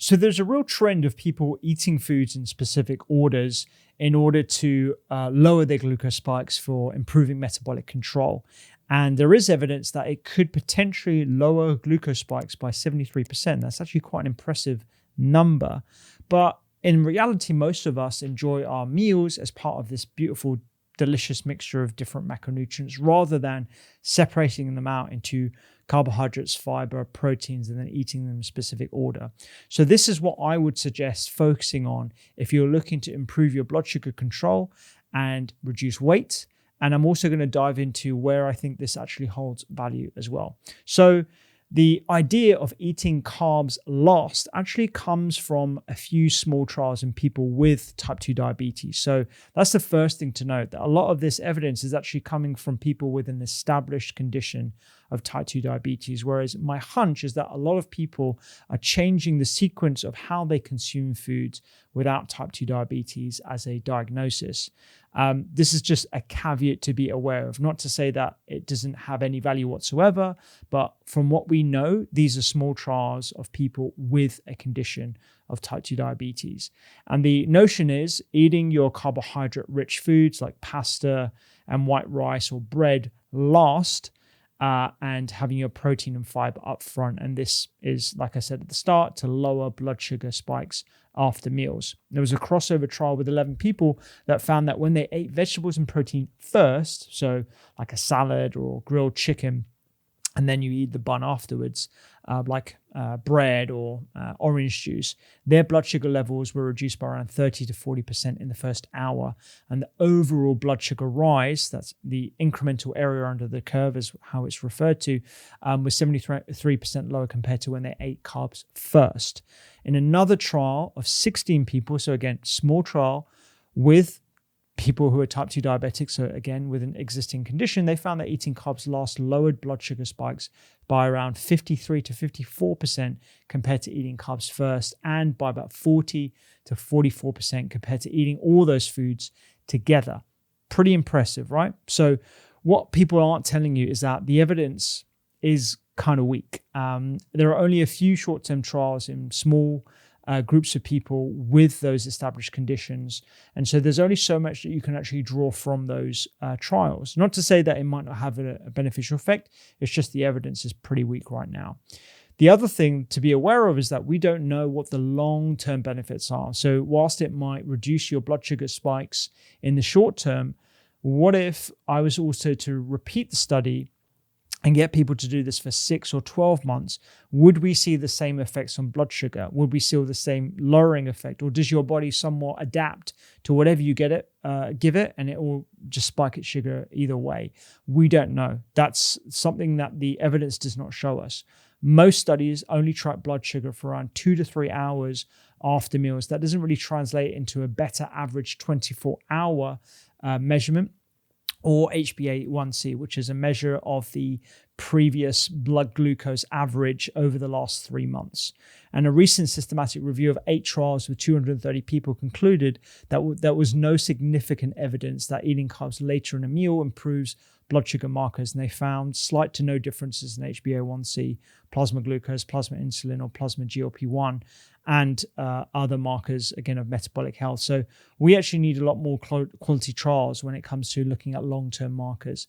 So there's a real trend of people eating foods in specific orders in order to lower their glucose spikes for improving metabolic control. And there is evidence that it could potentially lower glucose spikes by 73%. That's actually quite an impressive number. But in reality, most of us enjoy our meals as part of this beautiful, delicious mixture of different macronutrients rather than separating them out into carbohydrates, fiber, proteins, and then eating them in a specific order. So this is what I would suggest focusing on if you're looking to improve your blood sugar control and reduce weight. And I'm also going to dive into where I think this actually holds value as well. So the idea of eating carbs last actually comes from a few small trials in people with type 2 diabetes. So that's the first thing to note, that a lot of this evidence is actually coming from people with an established condition of type 2 diabetes, whereas my hunch is that a lot of people are changing the sequence of how they consume foods without type 2 diabetes as a diagnosis. This is just a caveat to be aware of, not to say that it doesn't have any value whatsoever, but from what we know, these are small trials of people with a condition of type 2 diabetes. And the notion is eating your carbohydrate-rich foods like pasta and white rice or bread last, and having your protein and fiber up front. And this is, like I said at the start, to lower blood sugar spikes after meals. There was a crossover trial with 11 people that found that when they ate vegetables and protein first, so like a salad or grilled chicken, and then you eat the bun afterwards, like bread or orange juice, their blood sugar levels were reduced by around 30 to 40% in the first hour. And the overall blood sugar rise, that's the incremental area under the curve is how it's referred to, was 73% lower compared to when they ate carbs first. In another trial of 16 people, so again, small trial with people who are type 2 diabetics, so again, with an existing condition, they found that eating carbs last lowered blood sugar spikes by around 53 to 54% compared to eating carbs first, and by about 40 to 44% compared to eating all those foods together. Pretty impressive, right? So what people aren't telling you is that the evidence is kind of weak. There are only a few short-term trials in small groups of people with those established conditions. And so there's only so much that you can actually draw from those trials. Not to say that it might not have a beneficial effect, it's just the evidence is pretty weak right now. The other thing to be aware of is that we don't know what the long-term benefits are. So whilst it might reduce your blood sugar spikes in the short term, what if I was also to repeat the study and get people to do this for 6 or 12 months? Would we see the same effects on blood sugar? Would we see the same lowering effect? Or does your body somewhat adapt to whatever you give it, and it will just spike its sugar either way? We don't know. That's something that the evidence does not show us. Most studies only track blood sugar for around 2 to 3 hours after meals. That doesn't really translate into a better average 24-hour measurement, or HbA1c, which is a measure of the previous blood glucose average over the last 3 months. And a recent systematic review of 8 trials with 230 people concluded that there was no significant evidence that eating carbs later in a meal improves blood sugar markers. And they found slight to no differences in HbA1c, plasma glucose, plasma insulin, or plasma GLP-1, and other markers, again, of metabolic health. So we actually need a lot more quality trials when it comes to looking at long-term markers.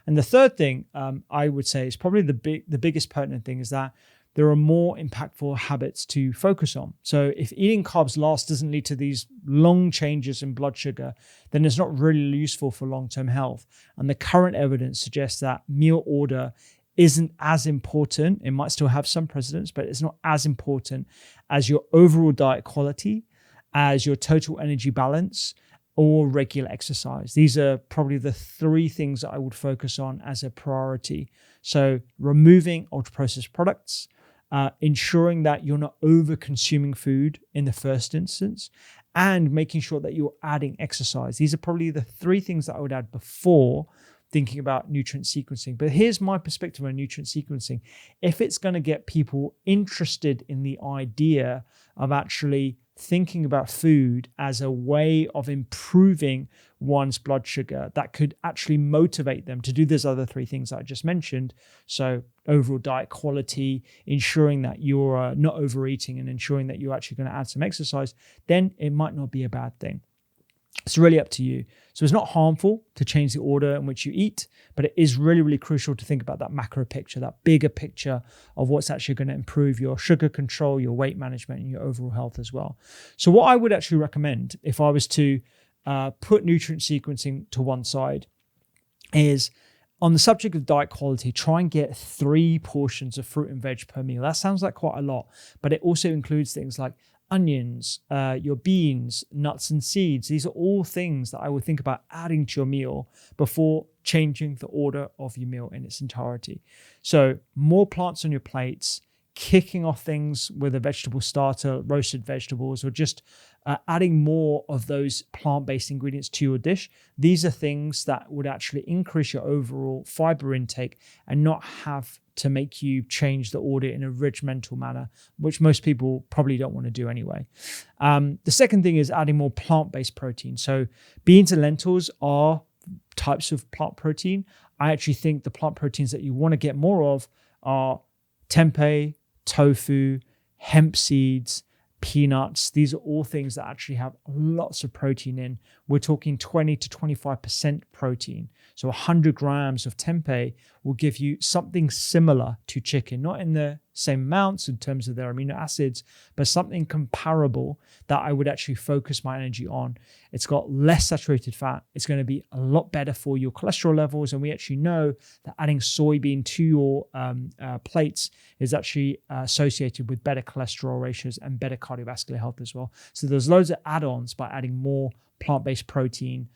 And the third thing I would say is probably the biggest pertinent thing is that there are more impactful habits to focus on. So if eating carbs last doesn't lead to these long changes in blood sugar, then it's not really useful for long-term health. And the current evidence suggests that meal order isn't as important. It might still have some precedence, but it's not as important as your overall diet quality, as your total energy balance, or regular exercise. These are probably the 3 things that I would focus on as a priority. So removing ultra-processed products, ensuring that you're not over-consuming food in the first instance, and making sure that you're adding exercise. These are probably the 3 things that I would add before thinking about nutrient sequencing. But here's my perspective on nutrient sequencing. If it's going to get people interested in the idea of actually thinking about food as a way of improving one's blood sugar that could actually motivate them to do those other three things that I just mentioned. So overall diet quality, ensuring that you're not overeating, and ensuring that you're actually going to add some exercise, then it might not be a bad thing. It's really up to you. So it's not harmful to change the order in which you eat, but it is really, really crucial to think about that macro picture, that bigger picture of what's actually going to improve your sugar control, your weight management, and your overall health as well. So what I would actually recommend, if I was to put nutrient sequencing to one side, is on the subject of diet quality, try and get 3 portions of fruit and veg per meal. That sounds like quite a lot, but it also includes things like onions, your beans, nuts and seeds. These are all things that I would think about adding to your meal before changing the order of your meal in its entirety. So more plants on your plates, kicking off things with a vegetable starter, roasted vegetables, or just adding more of those plant-based ingredients to your dish. These are things that would actually increase your overall fiber intake and not have to make you change the order in a regimental manner, which most people probably don't want to do anyway. The second thing is adding more plant-based protein. So beans and lentils are types of plant protein. I actually think the plant proteins that you want to get more of are tempeh, tofu, hemp seeds, peanuts. These are all things that actually have lots of protein in. We're talking 20 to 25% protein. So 100 grams of tempeh will give you something similar to chicken, not in the same amounts in terms of their amino acids, but something comparable that I would actually focus my energy on. It's got less saturated fat. It's going to be a lot better for your cholesterol levels. And we actually know that adding soybean to your plates is actually associated with better cholesterol ratios and better cardiovascular health as well. So there's loads of add-ons by adding more plant-based protein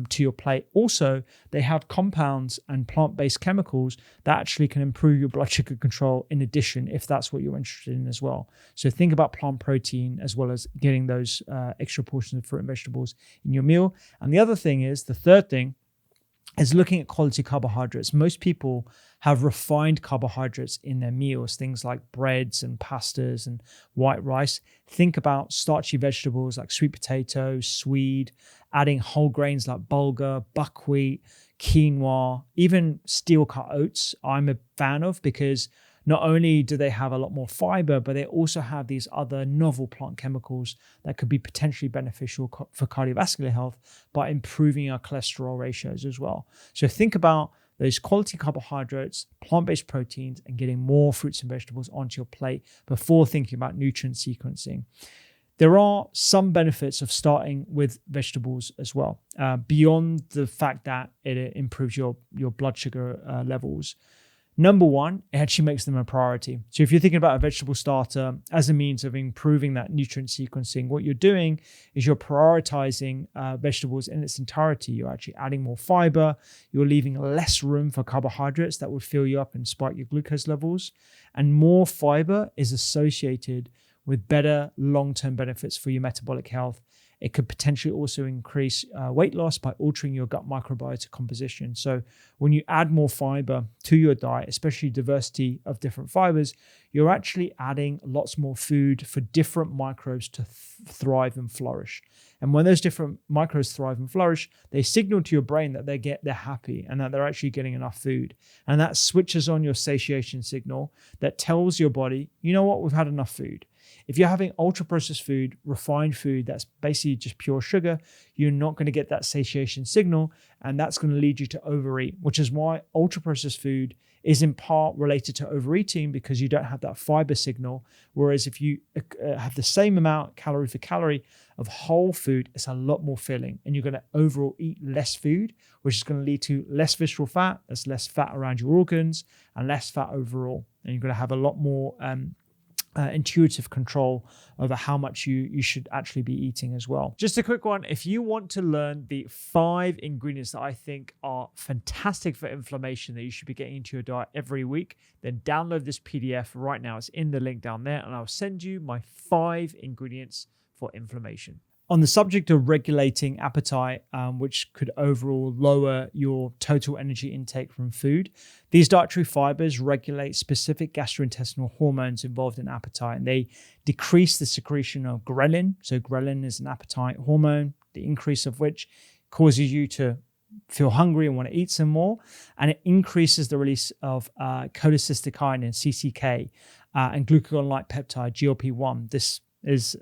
to your plate. Also, they have compounds and plant-based chemicals that actually can improve your blood sugar control in addition, if that's what you're interested in as well. So think about plant protein as well as getting those extra portions of fruit and vegetables in your meal. And the other thing is, the third thing is looking at quality carbohydrates. Most people have refined carbohydrates in their meals, things like breads and pastas and white rice. Think about starchy vegetables like sweet potato, swede, adding whole grains like bulgur, buckwheat, quinoa, even steel-cut oats I'm a fan of, because not only do they have a lot more fiber, but they also have these other novel plant chemicals that could be potentially beneficial for cardiovascular health by improving our cholesterol ratios as well. So think about those quality carbohydrates, plant-based proteins, and getting more fruits and vegetables onto your plate before thinking about nutrient sequencing. There are some benefits of starting with vegetables as well, beyond the fact that it improves your blood sugar levels. Number one, it actually makes them a priority. So if you're thinking about a vegetable starter as a means of improving that nutrient sequencing, what you're doing is you're prioritizing vegetables in its entirety. You're actually adding more fiber. You're leaving less room for carbohydrates that would fill you up and spike your glucose levels. And more fiber is associated with better long-term benefits for your metabolic health. It could potentially also increase weight loss by altering your gut microbiota composition. So when you add more fiber to your diet, especially diversity of different fibers, you're actually adding lots more food for different microbes to thrive and flourish. And when those different microbes thrive and flourish, they signal to your brain that they're happy and that they're actually getting enough food. And that switches on your satiation signal that tells your body, you know what, we've had enough food. If you're having ultra-processed food, refined food, that's basically just pure sugar, you're not going to get that satiation signal, and that's going to lead you to overeat, which is why ultra-processed food is in part related to overeating, because you don't have that fiber signal. Whereas if you have the same amount calorie for calorie of whole food, it's a lot more filling, and you're going to overall eat less food, which is going to lead to less visceral fat, there's less fat around your organs, and less fat overall. And you're going to have a lot more intuitive control over how much you should actually be eating as well. Just a quick one. If you want to learn the 5 ingredients that I think are fantastic for inflammation that you should be getting into your diet every week, then download this PDF right now. It's in the link down there, and I'll send you my 5 ingredients for inflammation. On the subject of regulating appetite, which could overall lower your total energy intake from food, these dietary fibers regulate specific gastrointestinal hormones involved in appetite, and they decrease the secretion of ghrelin. So ghrelin is an appetite hormone, the increase of which causes you to feel hungry and want to eat some more, and it increases the release of cholecystokinin, CCK, and glucagon-like peptide, GLP-1. This is,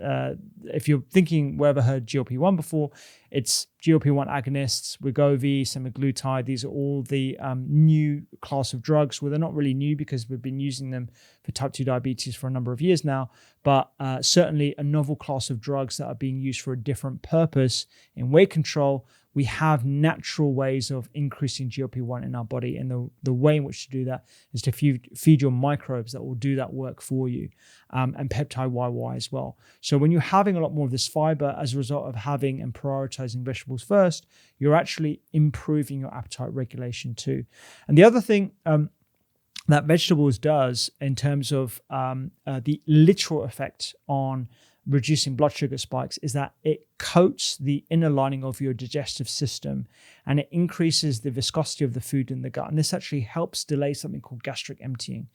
if you're thinking, wherever heard GLP-1 before, it's GLP-1 agonists, Wegovy, semaglutide. These are all the new class of drugs. Well, they're not really new because we've been using them for type 2 diabetes for a number of years now, but certainly a novel class of drugs that are being used for a different purpose in weight control. We have natural ways of increasing GLP-1 in our body, and the way in which to do that is to feed your microbes that will do that work for you, and peptide YY as well. So when you're having a lot more of this fiber as a result of having and prioritizing vegetables first, you're actually improving your appetite regulation too. And the other thing that vegetables does in terms of the literal effect on reducing blood sugar spikes is that it coats the inner lining of your digestive system, and it increases the viscosity of the food in the gut. And this actually helps delay something called gastric emptying.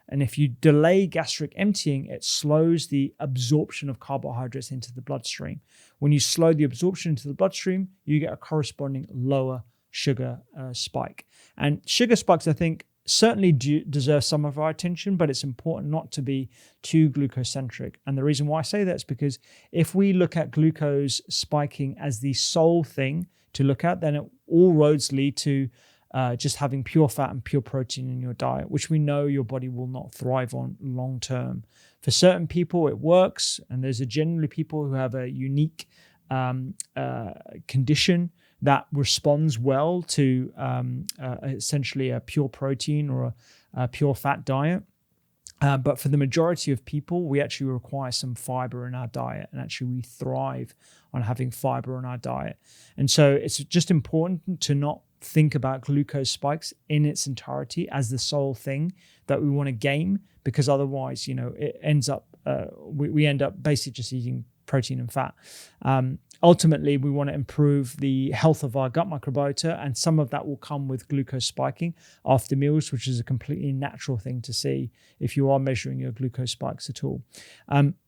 And if you delay gastric emptying, it slows the absorption of carbohydrates into the bloodstream. When you slow the absorption into the bloodstream, you get a corresponding lower sugar spike. And sugar spikes, I think, certainly deserve some of our attention, but it's important not to be too glucose-centric. And the reason why I say that is because if we look at glucose spiking as the sole thing to look at, then all roads lead to just having pure fat and pure protein in your diet, which we know your body will not thrive on long term. For certain people, it works, and there's generally people who have a unique condition that responds well to essentially a pure protein or a pure fat diet. But for the majority of people, we actually require some fiber in our diet, and actually we thrive on having fiber in our diet. And so it's just important to not think about glucose spikes in its entirety as the sole thing that we want to game, because otherwise, it ends up, we end up basically just eating protein and fat. Ultimately, we want to improve the health of our gut microbiota, and some of that will come with glucose spiking after meals, which is a completely natural thing to see if you are measuring your glucose spikes at all.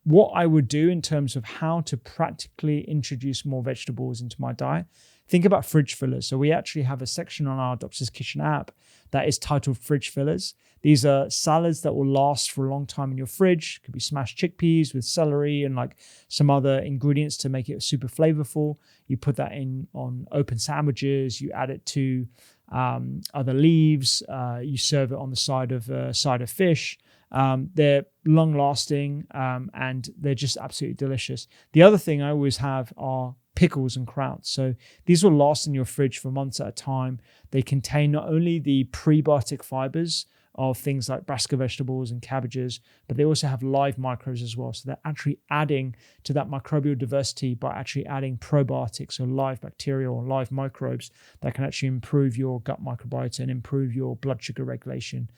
What I would do in terms of how to practically introduce more vegetables into my diet, think about fridge fillers. So we actually have a section on our Doctor's Kitchen app that is titled Fridge Fillers. These are salads that will last for a long time in your fridge. It could be smashed chickpeas with celery and like some other ingredients to make it super flavorful. You put that in on open sandwiches. You add it to other leaves. You serve it on the side of fish. They're long lasting and they're just absolutely delicious. The other thing I always have are pickles and krauts. So these will last in your fridge for months at a time. They contain not only the prebiotic fibers of things like brassica vegetables and cabbages, but they also have live microbes as well. So they're actually adding to that microbial diversity by actually adding probiotics or live bacteria or live microbes that can actually improve your gut microbiota and improve your blood sugar regulation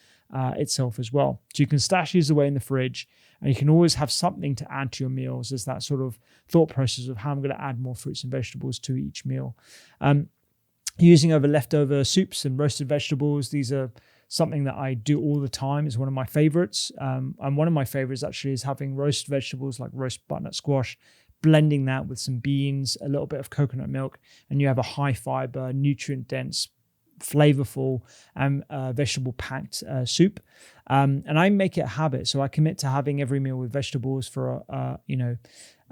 itself as well. So you can stash these away in the fridge, and you can always have something to add to your meals as that sort of thought process of how I'm going to add more fruits and vegetables to each meal. Using over leftover soups and roasted vegetables, these are something that I do all the time. Is one of my favorites. And one of my favorites actually is having roast vegetables like roast butternut squash, blending that with some beans, a little bit of coconut milk, and you have a high fiber, nutrient dense, flavorful and vegetable packed soup. And I make it a habit. So I commit to having every meal with vegetables for,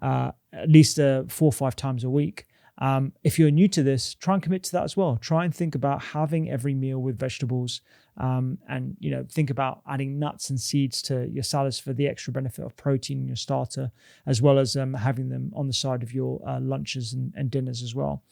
at least 4 or 5 times a week. If you're new to this, try and commit to that as well. Try and think about having every meal with vegetables, and think about adding nuts and seeds to your salads for the extra benefit of protein in your starter, as well as having them on the side of your lunches and dinners as well.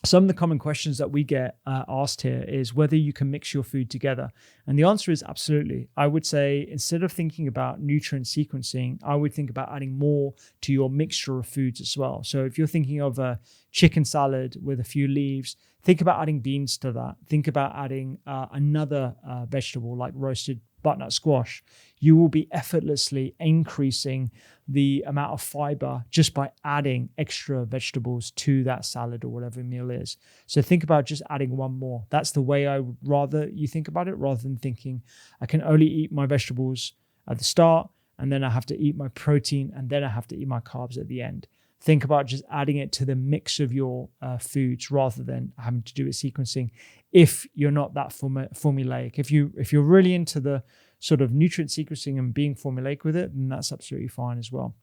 Some of the common questions that we get asked here is whether you can mix your food together. And the answer is absolutely. I would say instead of thinking about nutrient sequencing, I would think about adding more to your mixture of foods as well. So if you're thinking of a chicken salad with a few leaves, think about adding beans to that. Think about adding another vegetable like roasted butternut squash, you will be effortlessly increasing the amount of fiber just by adding extra vegetables to that salad or whatever meal is. So think about just adding one more. That's the way I would rather you think about it, rather than thinking I can only eat my vegetables at the start and then I have to eat my protein and then I have to eat my carbs at the end. Think about just adding it to the mix of your foods rather than having to do it sequencing. If you're not that formulaic, if you're really into the sort of nutrient sequencing and being formulaic with it, then that's absolutely fine as well.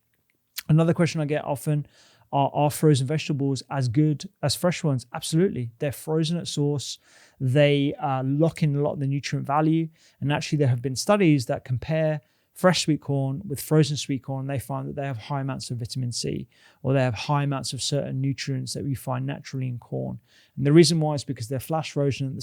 Another question I get often are frozen vegetables as good as fresh ones? Absolutely. They're frozen at source. They lock in a lot of the nutrient value. And actually, there have been studies that compare fresh sweet corn with frozen sweet corn. They find that they have high amounts of vitamin C, or they have high amounts of certain nutrients that we find naturally in corn. And the reason why is because they're flash frozen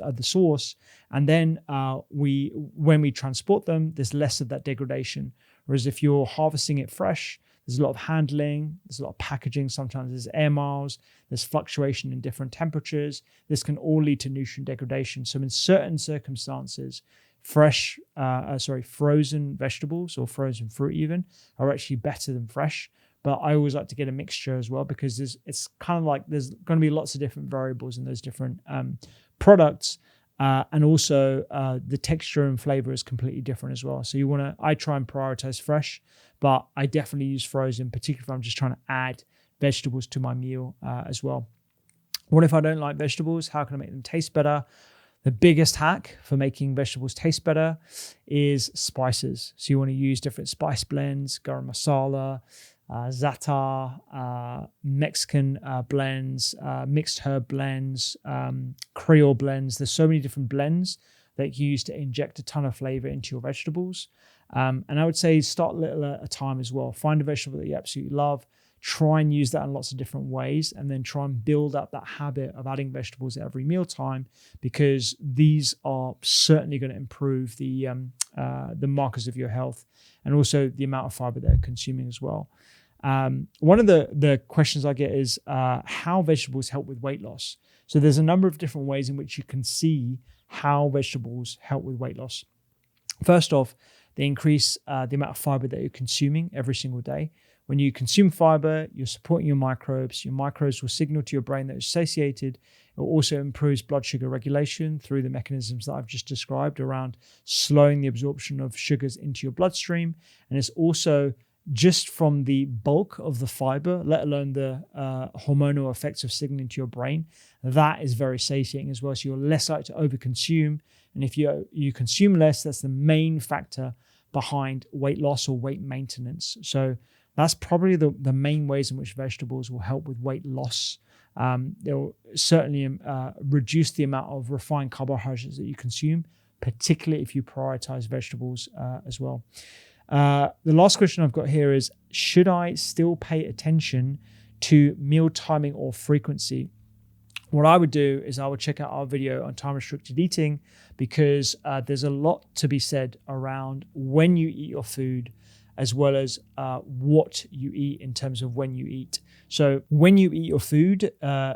at the source. And then when we transport them, there's less of that degradation. Whereas if you're harvesting it fresh, there's a lot of handling, there's a lot of packaging, sometimes there's air miles, there's fluctuation in different temperatures. This can all lead to nutrient degradation. So in certain circumstances, frozen vegetables or frozen fruit even are actually better than fresh. But I always like to get a mixture as well, because it's kind of like there's going to be lots of different variables in those different products. And also the texture and flavor is completely different as well. So I try and prioritize fresh, but I definitely use frozen, particularly if I'm just trying to add vegetables to my meal as well. What if I don't like vegetables? How can I make them taste better? The biggest hack for making vegetables taste better is spices. So you want to use different spice blends, garam masala, za'atar, Mexican blends, mixed herb blends, Creole blends. There's so many different blends that you use to inject a ton of flavor into your vegetables. And I would say start little at a time as well. Find a vegetable that you absolutely love. Try and use that in lots of different ways, and then try and build up that habit of adding vegetables at every mealtime, because these are certainly going to improve the markers of your health and also the amount of fiber they're consuming as well. One of the questions I get is how vegetables help with weight loss. So there's a number of different ways in which you can see how vegetables help with weight loss. First off, they increase the amount of fiber that you're consuming every single day. When you consume fiber, you're supporting your microbes. Your microbes will signal to your brain that it's satiated. It also improves blood sugar regulation through the mechanisms that I've just described around slowing the absorption of sugars into your bloodstream. And it's also just from the bulk of the fiber, let alone the hormonal effects of signaling to your brain, that is very satiating as well. So you're less likely to overconsume. And if you consume less, that's the main factor behind weight loss or weight maintenance. So that's probably the main ways in which vegetables will help with weight loss. They'll certainly reduce the amount of refined carbohydrates that you consume, particularly if you prioritize vegetables as well. The last question I've got here is, should I still pay attention to meal timing or frequency? What I would do is I would check out our video on time-restricted eating, because there's a lot to be said around when you eat your food, as well as what you eat in terms of when you eat. So when you eat your food,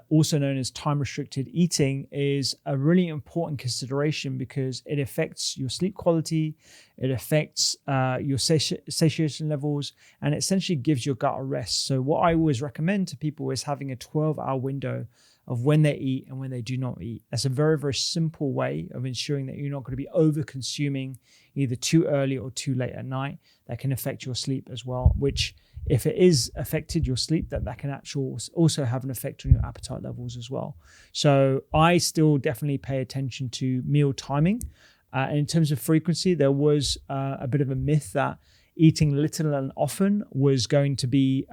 also known as time-restricted eating, is a really important consideration, because it affects your sleep quality, it affects your satiation levels, and it essentially gives your gut a rest. So what I always recommend to people is having a 12-hour window of when they eat and when they do not eat. That's a very, very simple way of ensuring that you're not going to be over-consuming either too early or too late at night. That can affect your sleep as well, which if it is affected your sleep, that can actually also have an effect on your appetite levels as well. So I still definitely pay attention to meal timing. And in terms of frequency, there was a bit of a myth that eating little and often was going to be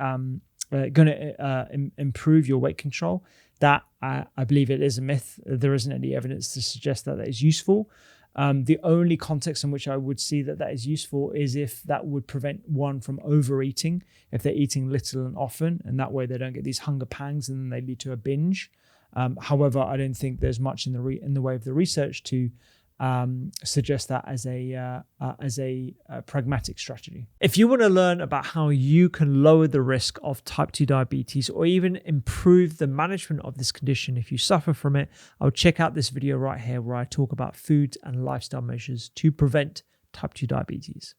improve your weight control. That I believe it is a myth. There isn't any evidence to suggest that is useful. The only context in which I would see that is useful is if that would prevent one from overeating, if they're eating little and often, and that way they don't get these hunger pangs and then they lead to a binge. However, I don't think there's much in the way of the research to suggest that as a pragmatic strategy. If you want to learn about how you can lower the risk of type 2 diabetes, or even improve the management of this condition if you suffer from it, I'll check out this video right here where I talk about food and lifestyle measures to prevent type 2 diabetes.